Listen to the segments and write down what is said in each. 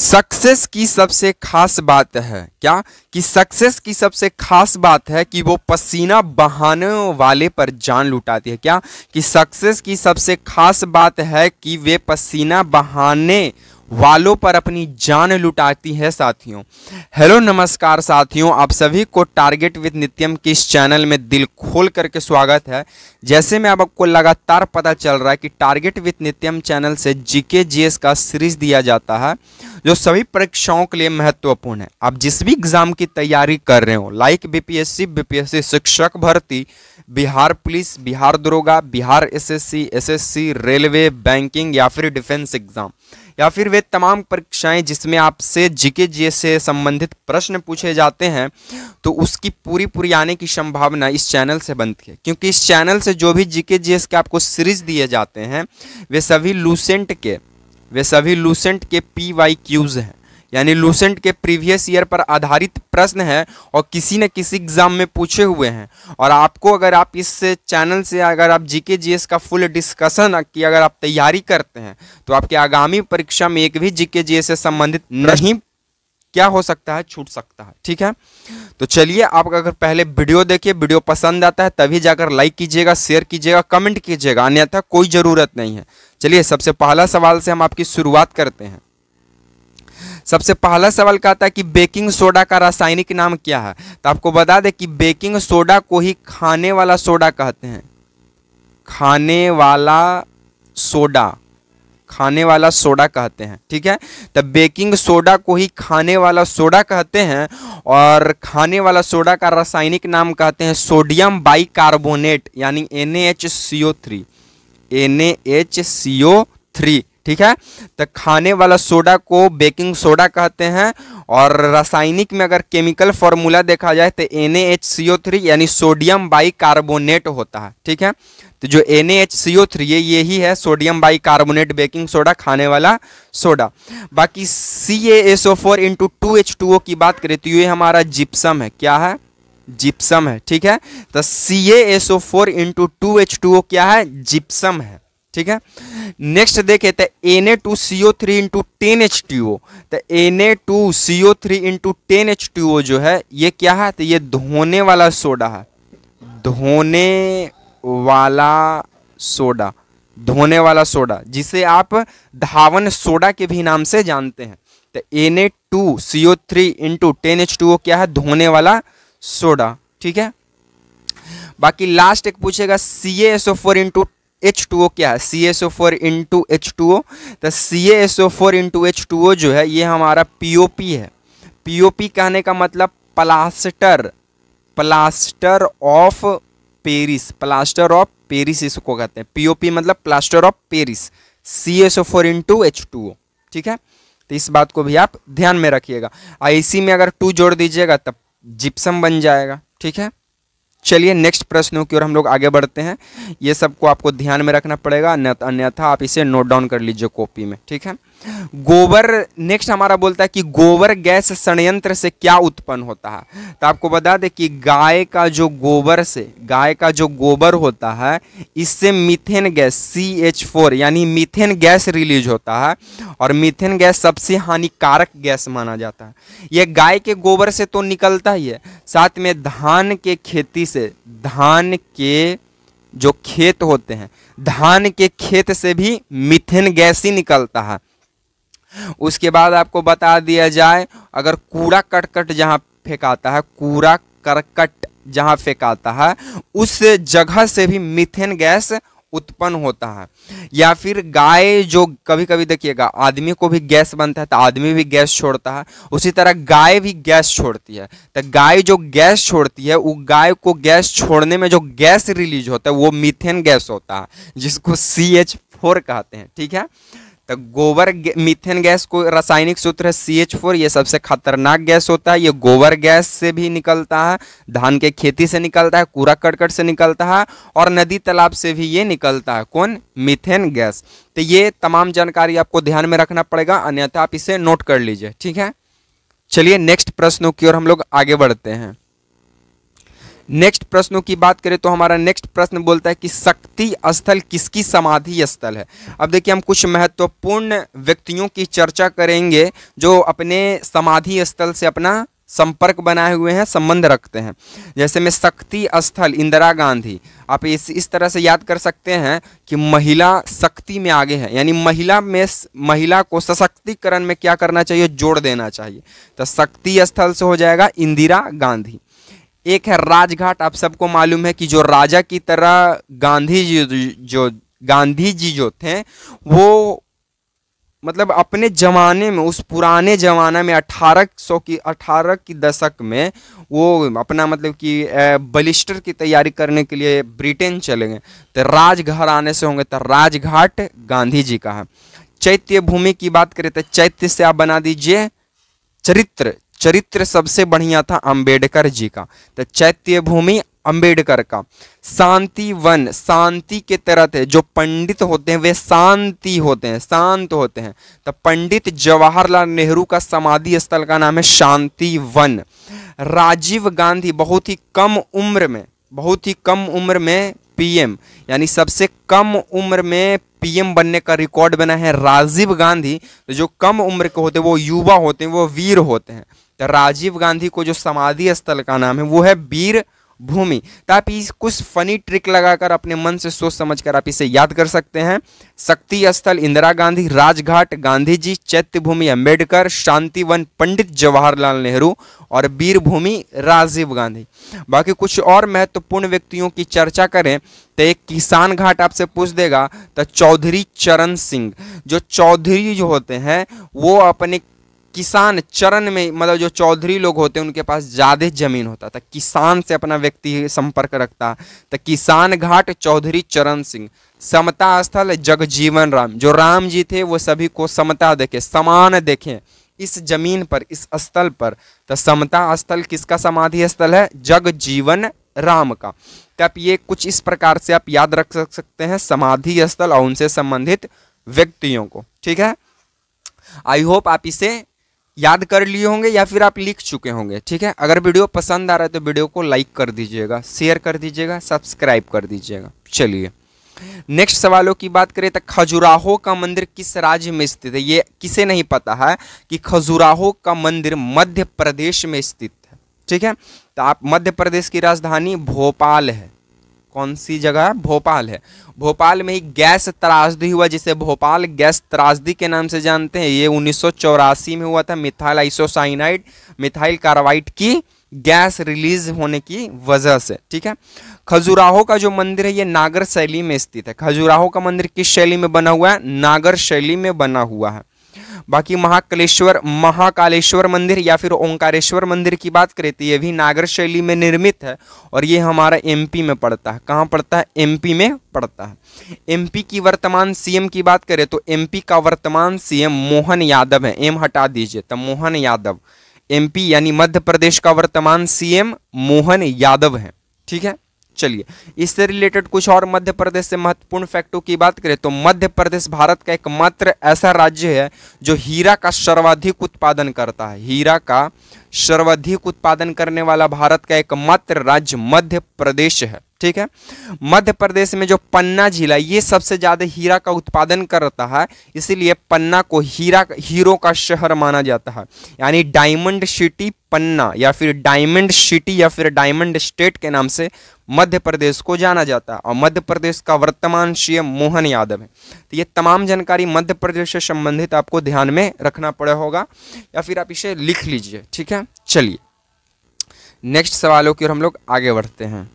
Success की सबसे खास बात है क्या कि सक्सेस की सबसे खास बात है कि वो पसीना बहाने वाले पर जान लुटाती है। क्या कि सक्सेस की सबसे खास बात है कि वे पसीना बहाने वालों पर अपनी जान लुटाती है। साथियों, हेलो नमस्कार साथियों, आप सभी को टारगेट विद नित्यम के इस चैनल में दिल खोल करके स्वागत है। जैसे में आपको लगातार पता चल रहा है कि टारगेट विद नित्यम चैनल से जीके जीएस का सीरीज दिया जाता है जो सभी परीक्षाओं के लिए महत्वपूर्ण है। आप जिस भी एग्जाम की तैयारी कर रहे हो, लाइक बीपीएससी शिक्षक भर्ती, बिहार पुलिस, बिहार दरोगा, बिहार एसएससी, रेलवे, बैंकिंग या फिर डिफेंस एग्जाम, या फिर वे तमाम परीक्षाएं जिसमें आपसे जीके जीएस से संबंधित प्रश्न पूछे जाते हैं, तो उसकी पूरी आने की संभावना इस चैनल से बनती है। क्योंकि इस चैनल से जो भी जीके जीएस के आपको सीरीज दिए जाते हैं वे सभी लूसेंट के PYQs हैं, यानी लूसेंट के प्रीवियस ईयर पर आधारित प्रश्न है और किसी न किसी एग्जाम में पूछे हुए हैं। और आपको अगर आप इस चैनल से अगर आप जीके जीएस का फुल डिस्कशन की अगर आप तैयारी करते हैं तो आपके आगामी परीक्षा में एक भी जीके जीएस से संबंधित नहीं क्या हो सकता है, छूट सकता है। ठीक है, तो चलिए, आप अगर पहले वीडियो देखिए, वीडियो पसंद आता है तभी जाकर लाइक कीजिएगा, शेयर कीजिएगा, कमेंट कीजिएगा, अन्यथा कोई ज़रूरत नहीं है। चलिए, सबसे पहला सवाल से हम आपकी शुरुआत करते हैं। सबसे पहला सवाल कहता है कि बेकिंग सोडा का रासायनिक नाम क्या है। तो आपको बता दें कि बेकिंग सोडा को ही खाने वाला सोडा कहते हैं। खाने वाला सोडा कहते हैं। ठीक है, तब बेकिंग सोडा को ही खाने वाला सोडा कहते हैं और खाने वाला सोडा का रासायनिक नाम कहते हैं सोडियम बाइकार्बोनेट, यानी NaHCO3। ठीक है, तो खाने वाला सोडा को बेकिंग सोडा कहते हैं और रासायनिक में अगर केमिकल फॉर्मूला देखा जाए तो NaHCO3 यानी सोडियम बाइकार्बोनेट होता है। ठीक है, तो जो NaHCO3 यही है सोडियम बाइकार्बोनेट बेकिंग सोडा, खाने वाला सोडा। बाकी CaSO4 × 2H2O की बात करें तो ये हमारा जिप्सम है। क्या है? जिप्सम है। ठीक है, तो CaSO4 × 2H2O क्या है? जिप्सम है। ठीक है, नेक्स्ट देखे तो Na2CO3 × 10H2O। तो Na2CO3 × 10H2O जो है ये क्या है? तो ये धोने वाला सोडा है। धोने वाला सोडा जिसे आप धावन सोडा के भी नाम से जानते हैं। तो Na2CO3 × 10H2O क्या है? धोने वाला सोडा। ठीक है, बाकी लास्ट एक पूछेगा CaSO4 × H2O क्या है? CaSO4 × H2O। तो CaSO4 × H2O जो है ये हमारा POP है। POP कहने का मतलब प्लास्टर ऑफ पेरिस इसको कहते हैं। POP मतलब plaster of Paris, CaSO4 × H2O। ठीक है, तो इस बात को भी आप ध्यान में रखिएगा। IC में अगर 2 जोड़ दीजिएगा तब जिप्सम बन जाएगा। ठीक है, चलिए नेक्स्ट प्रश्नों की ओर हम लोग आगे बढ़ते हैं। ये सबको आपको ध्यान में रखना पड़ेगा, अन्यथा आप इसे नोट डाउन कर लीजिए कॉपी में। ठीक है, गोबर नेक्स्ट हमारा बोलता है कि गोबर गैस संयंत्र से क्या उत्पन्न होता है। तो आपको बता दें कि गाय का जो गोबर होता है इससे मीथेन गैस CH4 यानी मीथेन गैस रिलीज होता है और मीथेन गैस सबसे हानिकारक गैस माना जाता है। यह गाय के गोबर से तो निकलता ही है, साथ में धान के खेती से, धान के जो खेत होते हैं, धान के खेत से भी मीथेन गैस ही निकलता है। उसके बाद आपको बता दिया जाए, अगर कूड़ा करकट जहाँ फेंकाता है उस जगह से भी मीथेन गैस उत्पन्न होता है। या फिर गाय जो कभी कभी देखिएगा आदमी को भी गैस बनता है तो आदमी भी गैस छोड़ता है, उसी तरह गाय भी गैस छोड़ती है। तो गाय जो गैस छोड़ती है वो गाय को गैस छोड़ने में जो गैस रिलीज होता है वो मीथेन गैस होता है, जिसको CH4 कहते हैं। ठीक है, तो गोबर मीथेन गैस को रासायनिक सूत्र है CH4। ये सबसे खतरनाक गैस होता है। ये गोबर गैस से भी निकलता है, धान के खेती से निकलता है, कूड़ा करकट से निकलता है और नदी तालाब से भी ये निकलता है। कौन? Methane gas. तो ये तमाम जानकारी आपको ध्यान में रखना पड़ेगा, अन्यथा आप इसे नोट कर लीजिए। ठीक है, चलिए नेक्स्ट प्रश्नों की ओर हम लोग आगे बढ़ते हैं। नेक्स्ट प्रश्नों की बात करें तो हमारा नेक्स्ट प्रश्न बोलता है कि शक्ति स्थल किसकी समाधि स्थल है। अब देखिए हम कुछ महत्वपूर्ण व्यक्तियों की चर्चा करेंगे जो अपने समाधि स्थल से अपना संपर्क बनाए हुए हैं, संबंध रखते हैं। जैसे में शक्ति स्थल इंदिरा गांधी, आप इस तरह से याद कर सकते हैं कि महिला शक्ति में आगे है, यानी महिला को सशक्तिकरण में क्या करना चाहिए, जोड़ देना चाहिए। तो शक्ति स्थल से हो जाएगा इंदिरा गांधी। एक है राजघाट, आप सबको मालूम है कि जो राजा की तरह गांधी जी जो थे वो मतलब अपने ज़माने में, उस पुराने ज़माने में 1800 की दशक में वो अपना मतलब कि बलिस्टर की तैयारी करने के लिए ब्रिटेन चले गए। तो राजघराने से होंगे, तो राजघाट गांधी जी का है। चैत्य भूमि की बात करें तो चैत्य से आप बना दीजिए चरित्र सबसे बढ़िया था अंबेडकर जी का, तो चैत्य भूमि अंबेडकर का। शांति वन, शांति के तरह थे, जो पंडित होते हैं वे शांत होते हैं। तो पंडित जवाहरलाल नेहरू का समाधि स्थल का नाम है शांति वन। राजीव गांधी बहुत ही कम उम्र में पीएम, यानी सबसे कम उम्र में पीएम बनने का रिकॉर्ड बना है राजीव गांधी। तो जो कम उम्र के होते हैं वो युवा होते हैं, वो वीर होते हैं। तो राजीव गांधी को जो समाधि स्थल का नाम है वो है वीर भूमि। तो आप इस कुछ फनी ट्रिक लगाकर अपने मन से सोच समझकर आप इसे याद कर सकते हैं। शक्ति स्थल इंदिरा गांधी, राजघाट गांधी जी, चैत्य भूमि अंबेडकर, शांतिवन पंडित जवाहरलाल नेहरू और वीर भूमि राजीव गांधी। बाकी कुछ और महत्वपूर्ण व्यक्तियों की चर्चा करें तो एक किसान घाट आपसे पूछ देगा, तो चौधरी चरण सिंह। जो चौधरी जो होते हैं वो अपने किसान चरण में, मतलब जो चौधरी लोग होते हैं उनके पास ज़्यादा जमीन होता था, किसान से अपना व्यक्ति संपर्क रखता। तो किसान घाट चौधरी चरण सिंह। समता स्थल जगजीवन राम, जो राम जी थे वो सभी को समता देखे, समान देखें इस जमीन पर, इस स्थल पर। तो समता स्थल किसका समाधि स्थल है, जगजीवन राम का। तो आप ये कुछ इस प्रकार से आप याद रख सकते हैं समाधि स्थल और उनसे संबंधित व्यक्तियों को। ठीक है, आई होप आप इसे याद कर लिए होंगे या फिर आप लिख चुके होंगे। ठीक है, अगर वीडियो पसंद आ रहा है तो वीडियो को लाइक कर दीजिएगा, शेयर कर दीजिएगा, सब्सक्राइब कर दीजिएगा। चलिए नेक्स्ट सवालों की बात करें तो खजुराहो का मंदिर किस राज्य में स्थित है। ये किसे नहीं पता है कि खजुराहो का मंदिर मध्य प्रदेश में स्थित है। ठीक है, तो आप मध्य प्रदेश की राजधानी भोपाल है। कौन सी जगह है, भोपाल है। भोपाल में ही गैस त्रासदी हुआ जिसे भोपाल गैस त्रासदी के नाम से जानते हैं। ये 1984 में हुआ था। मिथाइल आइसोसाइनाइड, मिथाइल कार्बाइड की गैस रिलीज होने की वजह से। ठीक है, खजुराहो का जो मंदिर है ये नागर शैली में स्थित है। खजुराहो का मंदिर किस शैली में बना हुआ है, नागर शैली में बना हुआ है। बाकी महाकालेश्वर मंदिर या फिर ओंकारेश्वर मंदिर की बात करें तो ये भी नागर शैली में निर्मित है और ये हमारा एमपी में पड़ता है। कहाँ पड़ता है, एमपी में पड़ता है। एमपी की वर्तमान सीएम की बात करें तो एमपी का वर्तमान सीएम मोहन यादव है। एम हटा दीजिए, तो मोहन यादव। एमपी यानी मध्य प्रदेश का वर्तमान सीएम मोहन यादव है। ठीक है, चलिए इससे रिलेटेड कुछ और मध्य प्रदेश से महत्वपूर्ण फैक्टों की बात करें तो मध्य प्रदेश भारत का एकमात्र ऐसा राज्य है जो हीरा का सर्वाधिक उत्पादन करता है। हीरा का सर्वाधिक उत्पादन करने वाला भारत का एकमात्र राज्य मध्य प्रदेश है। ठीक है, मध्य प्रदेश में जो पन्ना जिला ये सबसे ज्यादा हीरा का उत्पादन करता है, इसीलिए पन्ना को हीरो का शहर माना जाता है। यानी डायमंड सिटी पन्ना या फिर डायमंड सिटी या फिर डायमंड स्टेट के नाम से मध्य प्रदेश को जाना जाता है और मध्य प्रदेश का वर्तमान सीएम मोहन यादव है। तो ये तमाम जानकारी मध्य प्रदेश से संबंधित आपको ध्यान में रखना पड़ा होगा या फिर आप इसे लिख लीजिए। ठीक है, चलिए नेक्स्ट सवालों की ओर हम लोग आगे बढ़ते हैं।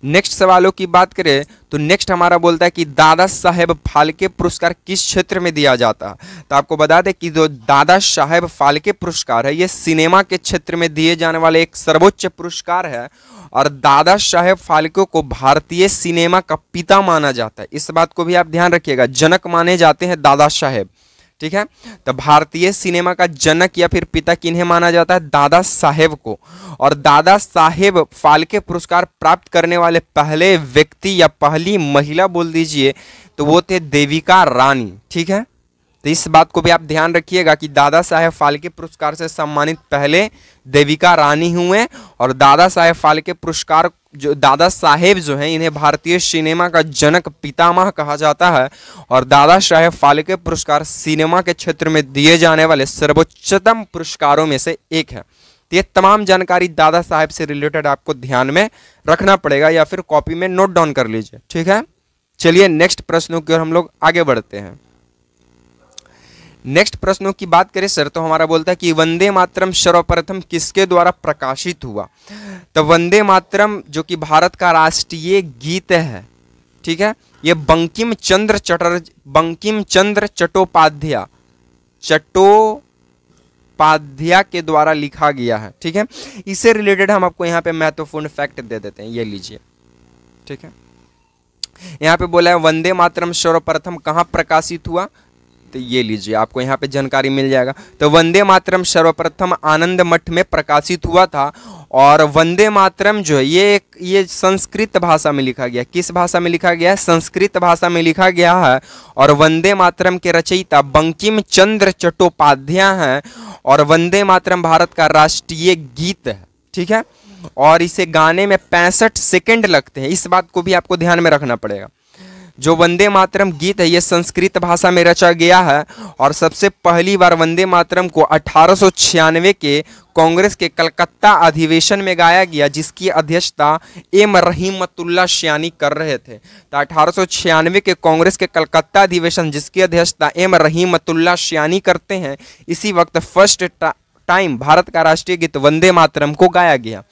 नेक्स्ट सवालों की बात करें तो नेक्स्ट हमारा बोलता है कि दादा साहेब फाल्के पुरस्कार किस क्षेत्र में दिया जाता है। तो आपको बता दें कि जो दादा साहेब फाल्के पुरस्कार है ये सिनेमा के क्षेत्र में दिए जाने वाले एक सर्वोच्च पुरस्कार है और दादा साहेब फाल्के को भारतीय सिनेमा का पिता माना जाता है। इस बात को भी आप ध्यान रखिएगा, जनक माने जाते हैं दादा साहेब। ठीक है, तो भारतीय सिनेमा का जनक या फिर पिता किन्हें माना जाता है, दादा साहेब को। और दादा साहेब फाल्के पुरस्कार प्राप्त करने वाले पहले व्यक्ति या पहली महिला बोल दीजिए तो वो थे देविका रानी। ठीक है, तो इस बात को भी आप ध्यान रखिएगा कि दादा साहेब फाल्के पुरस्कार से सम्मानित पहले देविका रानी हुए, और दादा साहेब फाल्के पुरस्कार जो दादा साहेब जो हैं इन्हें भारतीय सिनेमा का जनक पितामह कहा जाता है, और दादा साहेब फाल्के पुरस्कार सिनेमा के क्षेत्र में दिए जाने वाले सर्वोच्चतम पुरस्कारों में से एक है। तो ये तमाम जानकारी दादा साहेब से रिलेटेड आपको ध्यान में रखना पड़ेगा या फिर कॉपी में नोट डाउन कर लीजिए, ठीक है। चलिए नेक्स्ट प्रश्नों की ओर हम लोग आगे बढ़ते हैं। नेक्स्ट प्रश्नों की बात करें सर, तो हमारा बोलता है कि वंदे मातरम सर्वप्रथम किसके द्वारा प्रकाशित हुआ। तो वंदे मातरम जो कि भारत का राष्ट्रीय गीत है, ठीक है, ये बंकिम चंद्र चट्टोपाध्याय के द्वारा लिखा गया है, ठीक है। इससे रिलेटेड हम आपको यहाँ पे महत्वपूर्ण फैक्ट दे देते हैं, ये लीजिए, ठीक है। यहाँ पे बोला है वंदे मातरम सर्वप्रथम कहाँ प्रकाशित हुआ, तो ये लीजिए आपको यहाँ पे जानकारी मिल जाएगा। तो वंदे मातरम सर्वप्रथम आनंद मठ में प्रकाशित हुआ था, और वंदे मातरम जो है ये संस्कृत भाषा में लिखा गया। किस भाषा में लिखा गया है? संस्कृत भाषा में लिखा गया है। और वंदे मातरम के रचयिता बंकिम चंद्र चट्टोपाध्याय हैं, और वंदे मातरम भारत का राष्ट्रीय गीत है, ठीक है। और इसे गाने में 65 सेकंड लगते हैं, इस बात को भी आपको ध्यान में रखना पड़ेगा। जो वंदे मातरम गीत है ये संस्कृत भाषा में रचा गया है, और सबसे पहली बार वंदे मातरम को 1896 के कांग्रेस के कलकत्ता अधिवेशन में गाया गया, जिसकी अध्यक्षता एम रहीमतुल्लाह सियानी कर रहे थे। तो 1896 के कांग्रेस के कलकत्ता अधिवेशन जिसकी अध्यक्षता एम रहीमतुल्लाह सियानी करते हैं, इसी वक्त फर्स्ट टाइम भारत का राष्ट्रीय गीत वंदे मातरम को गाया गया,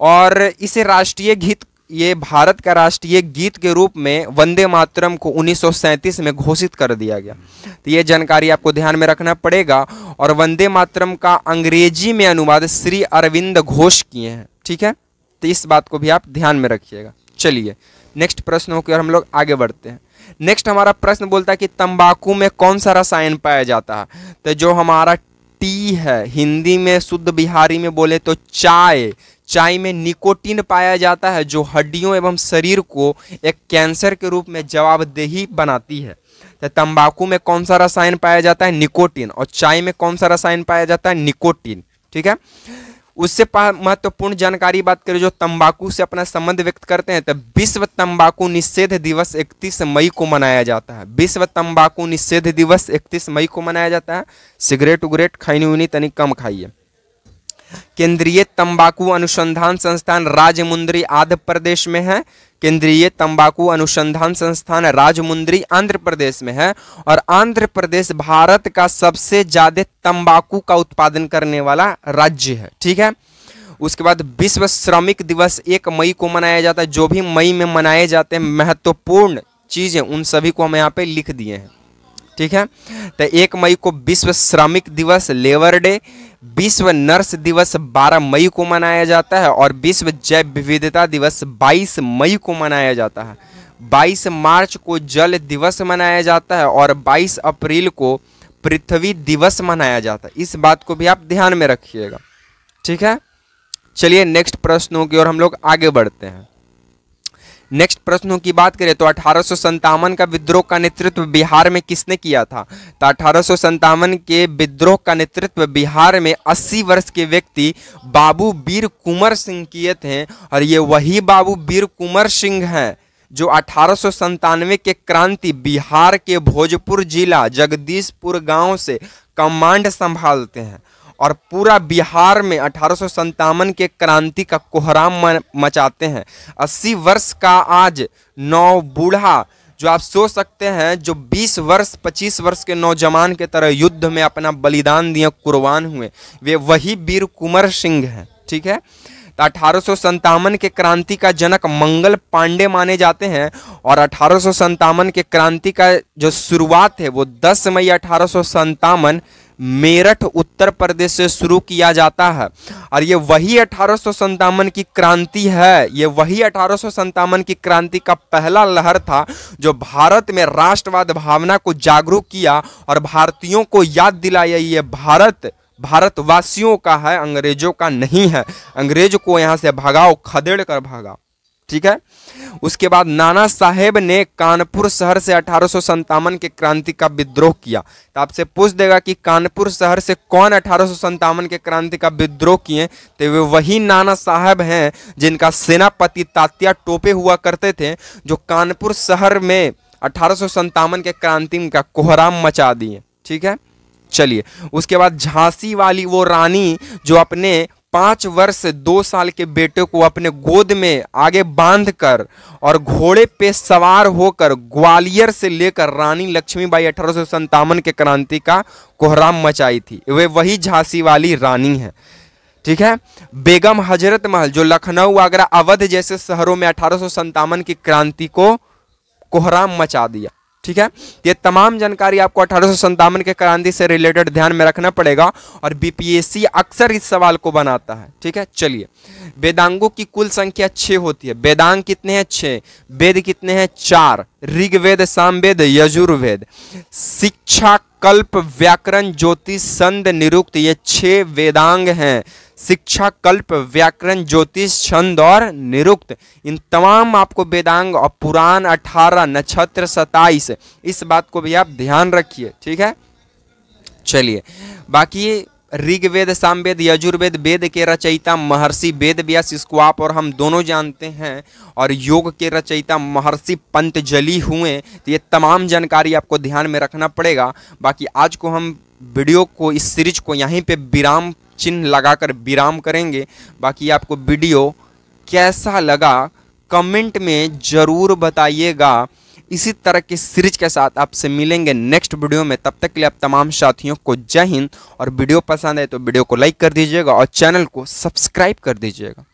और इसे राष्ट्रीय गीत, ये भारत का राष्ट्रीय गीत के रूप में वंदे मातरम को 1937 में घोषित कर दिया गया। तो ये जानकारी आपको ध्यान में रखना पड़ेगा। और वंदे मातरम का अंग्रेजी में अनुवाद श्री अरविंद घोष किए हैं, ठीक है। तो इस बात को भी आप ध्यान में रखिएगा। चलिए नेक्स्ट प्रश्न होकर हम लोग आगे बढ़ते हैं। नेक्स्ट हमारा प्रश्न बोलता है कि तंबाकू में कौन सा रसायन पाया जाता है। तो जो हमारा टी है, हिंदी में शुद्ध बिहारी में बोले तो चाय में निकोटीन पाया जाता है, जो हड्डियों एवं शरीर को एक कैंसर के रूप में जवाबदेही बनाती है। तो तंबाकू में कौन सा रसायन पाया जाता है? निकोटीन। और चाय में कौन सा रसायन पाया जाता है? निकोटीन, ठीक है। उससे महत्वपूर्ण जानकारी बात करें जो तंबाकू से अपना संबंध व्यक्त करते हैं, तो विश्व तंबाकू निषेध दिवस 31 मई को मनाया जाता है। विश्व तंबाकू निषेध दिवस 31 मई को मनाया जाता है। सिगरेट उगरेट खैनी उनी तनी कम खाइए। केंद्रीय तंबाकू अनुसंधान संस्थान राजमुंद्री आंध्र प्रदेश में है। केंद्रीय तंबाकू अनुसंधान संस्थान राजमुंद्री आंध्र प्रदेश में है, और आंध्र प्रदेश भारत का सबसे ज्यादा तंबाकू का उत्पादन करने वाला राज्य है, ठीक है। उसके बाद विश्व श्रमिक दिवस 1 मई को मनाया जाता है। जो भी मई में मनाए जाते हैं महत्वपूर्ण चीजें उन सभी को हम यहाँ पे लिख दिए हैं, ठीक है। तो 1 मई को विश्व श्रमिक दिवस लेबर डे, विश्व नर्स दिवस 12 मई को मनाया जाता है, और विश्व जैव विविधता दिवस 22 मई को मनाया जाता है। 22 मार्च को जल दिवस मनाया जाता है, और 22 अप्रैल को पृथ्वी दिवस मनाया जाता है। इस बात को भी आप ध्यान में रखिएगा, ठीक है। चलिए नेक्स्ट प्रश्नों की ओर हम लोग आगे बढ़ते हैं। नेक्स्ट प्रश्नों की बात करें तो 1857 का विद्रोह का नेतृत्व बिहार में किसने किया था। तो 1857 के विद्रोह का नेतृत्व बिहार में 80 वर्ष के व्यक्ति बाबू वीर कुंवर सिंह किए थे, और ये वही बाबू वीर कुंवर सिंह हैं जो 1897 के क्रांति बिहार के भोजपुर जिला जगदीशपुर गांव से कमांड संभालते हैं, और पूरा बिहार में 1857 के क्रांति का कोहराम मचाते हैं। 80 वर्ष का आज नौ बूढ़ा, जो आप सोच सकते हैं जो 20 वर्ष 25 वर्ष के नौजवान के तरह युद्ध में अपना बलिदान दिए, कुर्बान हुए, वे वही वीर कुंवर सिंह हैं, ठीक है। तो 1857 के क्रांति का जनक मंगल पांडे माने जाते हैं, और 1857 के क्रांति का जो शुरुआत है वो 10 मई 1857 मेरठ उत्तर प्रदेश से शुरू किया जाता है। और ये वही 1857 की क्रांति है, ये वही 1857 की क्रांति का पहला लहर था जो भारत में राष्ट्रवाद भावना को जागरूक किया और भारतीयों को याद दिलाया ये भारत भारतवासियों का है, अंग्रेजों का नहीं है। अंग्रेज को यहाँ से भगाओ, खदेड़ कर भगाओ, ठीक है। उसके बाद नाना साहेब ने कानपुर शहर से 1857 के क्रांति का विद्रोह किया। तो आपसे पूछ देगा कि कानपुर शहर से कौन 1857 के क्रांति का विद्रोह किए, तो वे वही नाना साहब हैं जिनका सेनापति तात्या टोपे हुआ करते थे, जो कानपुर शहर में 1857 के क्रांति का कोहराम मचा दिए। ठीक है, चलिए। उसके बाद झांसी वाली वो रानी जो अपने 5 वर्ष 2 साल के बेटे को अपने गोद में आगे बांधकर और घोड़े पे सवार होकर ग्वालियर से लेकर रानी लक्ष्मीबाई 1857 के क्रांति का कोहराम मचाई थी, वे वही झांसी वाली रानी है। ठीक है। बेगम हजरत महल जो लखनऊ, आगरा, अवध जैसे शहरों में 1857 की क्रांति को कोहराम मचा दिया। ठीक है, ये तमाम जानकारी आपको 1857 के क्रांति से रिलेटेड ध्यान में रखना पड़ेगा और बीपीएससी अक्सर इस सवाल को बनाता है। ठीक है, चलिए। वेदांगों की कुल संख्या 6 होती है। वेदांग कितने हैं? 6। वेद कितने हैं? 4। ऋग्वेद, सामवेद, यजुर्वेद। शिक्षा, कल्प, व्याकरण, ज्योतिष, छंद, निरुक्त, ये 6 वेदांग हैं। शिक्षा, कल्प, व्याकरण, ज्योतिष, छंद और निरुक्त, इन तमाम आपको वेदांग और पुराण 18, नक्षत्र 27, इस बात को भी आप ध्यान रखिए। ठीक है, चलिए। बाकी ऋग्वेद, सामवेद, यजुर्वेद, वेद के रचयिता महर्षि वेद व्यास, इसको आप और हम दोनों जानते हैं, और योग के रचयिता महर्षि पंतजलि हुए। तो ये तमाम जानकारी आपको ध्यान में रखना पड़ेगा। बाकी आज को हम वीडियो को, इस सीरीज को यहीं पे विराम चिन्ह लगाकर विराम करेंगे। बाकी आपको वीडियो कैसा लगा कमेंट में जरूर बताइएगा। इसी तरह की सीरीज के साथ आपसे मिलेंगे नेक्स्ट वीडियो में। तब तक के लिए आप तमाम साथियों को जय हिंद, और वीडियो पसंद है तो वीडियो को लाइक कर दीजिएगा और चैनल को सब्सक्राइब कर दीजिएगा।